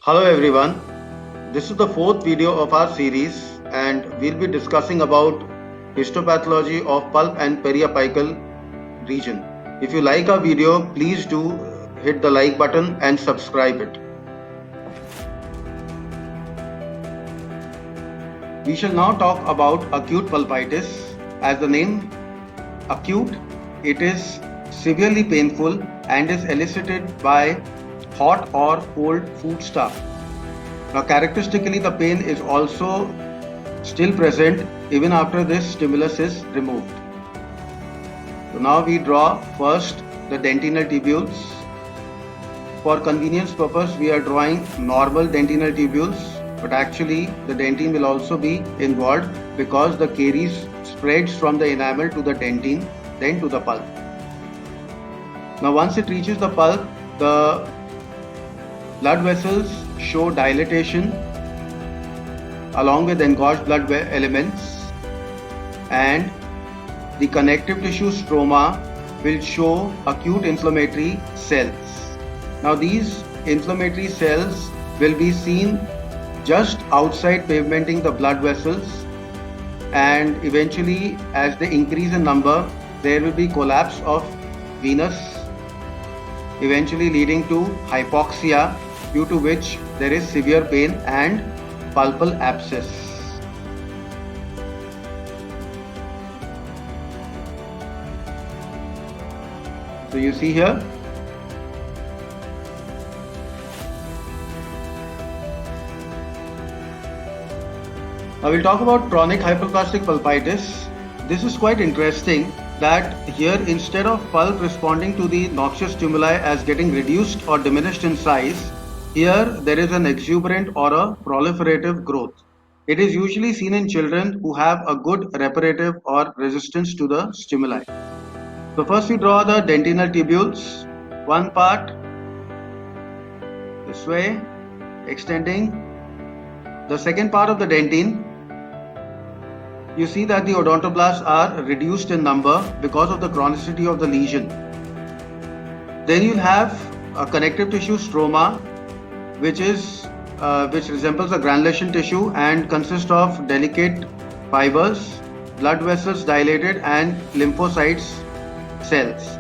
Hello everyone, this is the fourth video of our series and we'll be discussing about histopathology of pulp and periapical region. If you like our video, please do hit the like button and subscribe it. We shall now talk about acute pulpitis. As the name acute, it is severely painful and is elicited by hot or cold food stuff. Now, characteristically, the pain is also still present even after this stimulus is removed. So now we draw first the dentinal tubules. For convenience purpose, we are drawing normal dentinal tubules, but actually the dentine will also be involved because the caries spreads from the enamel to the dentine, then to the pulp. Now once it reaches the pulp, the blood vessels show dilatation along with engorged blood elements, and the connective tissue stroma will show acute inflammatory cells. Now these inflammatory cells will be seen just outside pavementing the blood vessels, and eventually as they increase in number there will be collapse of venous, eventually leading to hypoxia, due to which there is severe pain and pulpal abscess. So you see here, now we'll talk about chronic hypoplastic pulpitis. This is quite interesting that here, instead of pulp responding to the noxious stimuli as getting reduced or diminished in size, here there is an exuberant or a proliferative growth. It is usually seen in children who have a good reparative or resistance to the stimuli. So first we draw the dentinal tubules, one part this way extending. The second part of the dentine, you see that the odontoblasts are reduced in number because of the chronicity of the lesion. Then you have a connective tissue stroma, which resembles a granulation tissue and consists of delicate fibers, blood vessels dilated, and lymphocytes cells.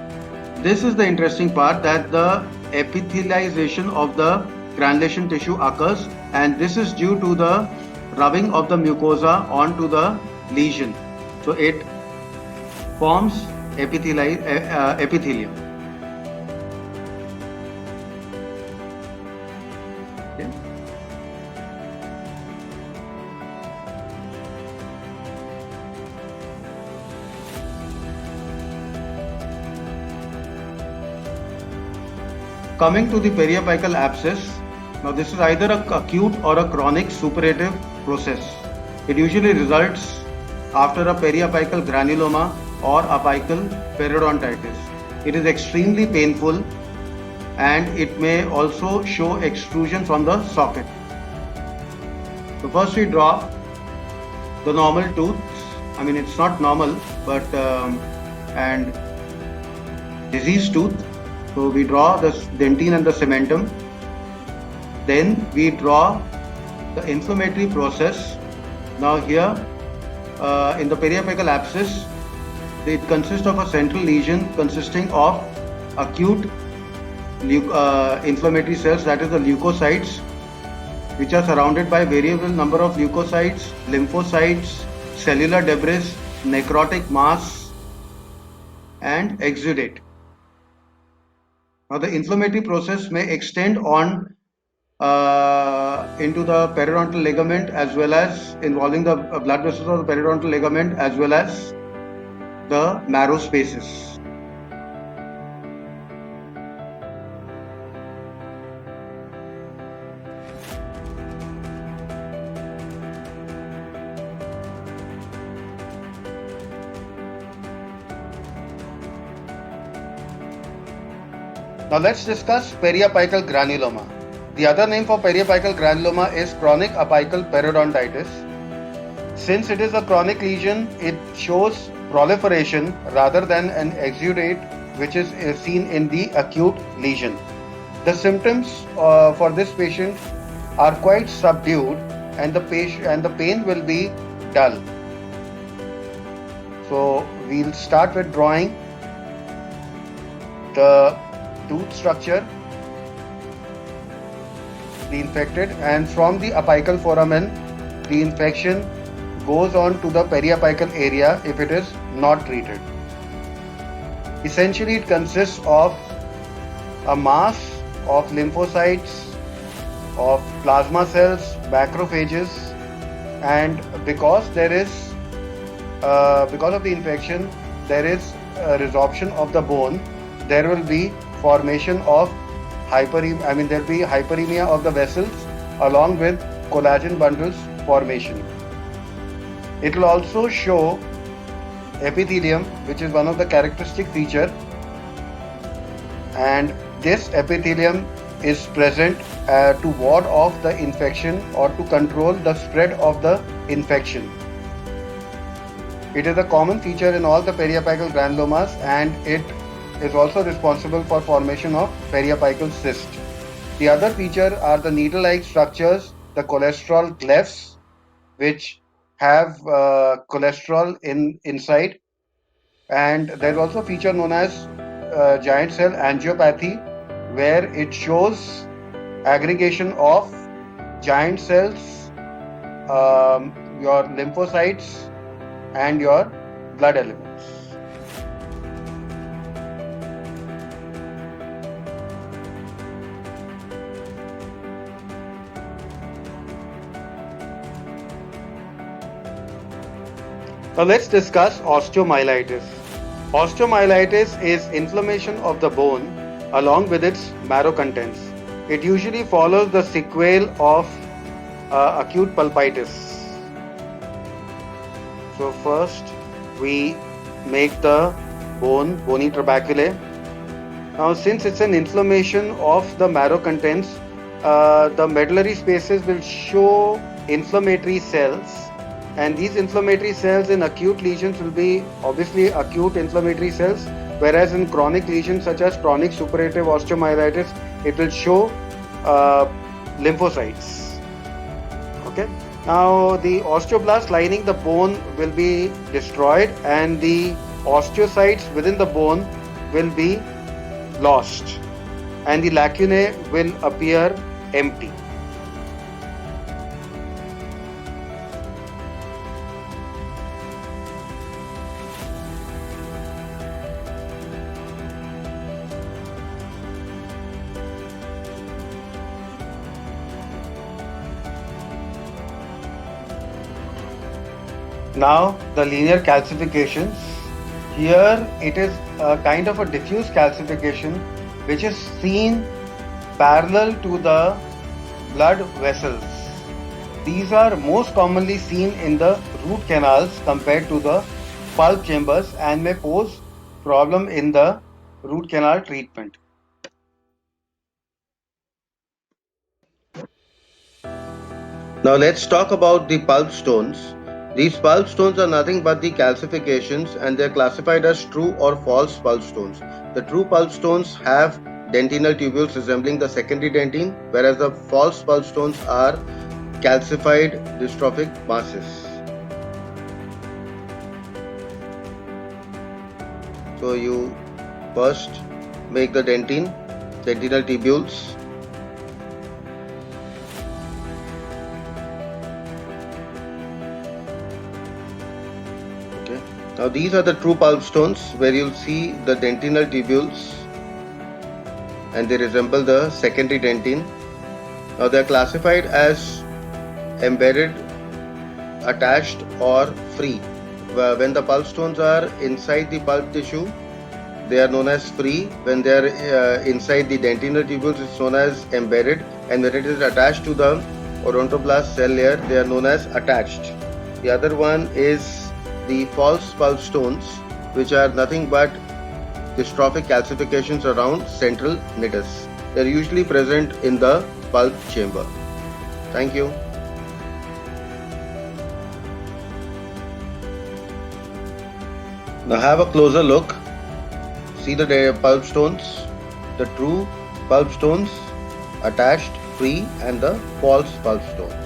This is the interesting part, that the epithelialization of the granulation tissue occurs, and this is due to the rubbing of the mucosa onto the lesion. So it forms epithelium. Okay. Coming to the periapical abscess, now this is either an acute or a chronic suppurative process. It usually results after a periapical granuloma or apical periodontitis. It is extremely painful and it may also show extrusion from the socket. So first we draw the normal tooth. I mean, it's not normal, but and diseased tooth. So we draw the dentine and the cementum. Then we draw the inflammatory process. Now here in the periapical abscess, it consists of a central lesion consisting of acute inflammatory cells, that is the leukocytes, which are surrounded by variable number of leukocytes, lymphocytes, cellular debris, necrotic mass, and exudate. Now the inflammatory process may extend on into the periodontal ligament, as well as involving the blood vessels of the periodontal ligament, as well as the marrow spaces. Now let's discuss periapical granuloma. The other name for periapical granuloma is chronic apical periodontitis. Since it is a chronic lesion, it shows proliferation rather than an exudate, which is seen in the acute lesion. The symptoms for this patient are quite subdued, and the pain will be dull. So we'll start with drawing the tooth structure, the infected, and from the apical foramen, the infection goes on to the periapical area if it is not treated. Essentially, it consists of a mass of lymphocytes, of plasma cells, macrophages, and because of the infection, there is a resorption of the bone. There will be formation of hyperemia of the vessels along with collagen bundles formation. It will also show epithelium, which is one of the characteristic feature, and this epithelium is present to ward off the infection or to control the spread of the infection. It is a common feature in all the periapical granulomas, and it is also responsible for formation of periapical cyst. The other feature are the needle-like structures, the cholesterol clefts, which have cholesterol inside, and there's also a feature known as giant cell angiopathy, where it shows aggregation of giant cells, your lymphocytes, and your blood elements. Now let's discuss osteomyelitis. Osteomyelitis is inflammation of the bone along with its marrow contents. It usually follows the sequel of acute pulpitis. So first we make the bony trabeculae. Now since it's an inflammation of the marrow contents, the medullary spaces will show inflammatory cells, and these inflammatory cells in acute lesions will be obviously acute inflammatory cells, whereas in chronic lesions such as chronic suppurative osteomyelitis, it will show lymphocytes. Okay. Now the osteoblast lining the bone will be destroyed, and the osteocytes within the bone will be lost, and the lacunae will appear empty. Now the linear calcifications. Here it is a kind of a diffuse calcification which is seen parallel to the blood vessels. These are most commonly seen in the root canals compared to the pulp chambers and may pose problem in the root canal treatment. Now let's talk about the pulp stones. These pulp stones are nothing but the calcifications, and they are classified as true or false pulp stones. The true pulp stones have dentinal tubules resembling the secondary dentine, whereas the false pulp stones are calcified dystrophic masses. So you first make the dentinal tubules. Now these are the true pulp stones, where you'll see the dentinal tubules and they resemble the secondary dentine. Now they are classified as embedded, attached or free. When the pulp stones are inside the pulp tissue, they are known as free. When they are inside the dentinal tubules, it's known as embedded, and when it is attached to the odontoblast cell layer, they are known as attached. The other one is the false pulp stones, which are nothing but dystrophic calcifications around central nidus. They are usually present in the pulp chamber. Thank you. Now have a closer look. See the pulp stones, the true pulp stones, attached free and the false gallstones.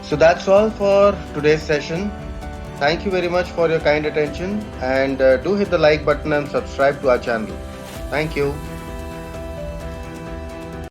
So that's all for today's session. Thank you very much for your kind attention, and do hit the like button and subscribe to our channel. Thank you.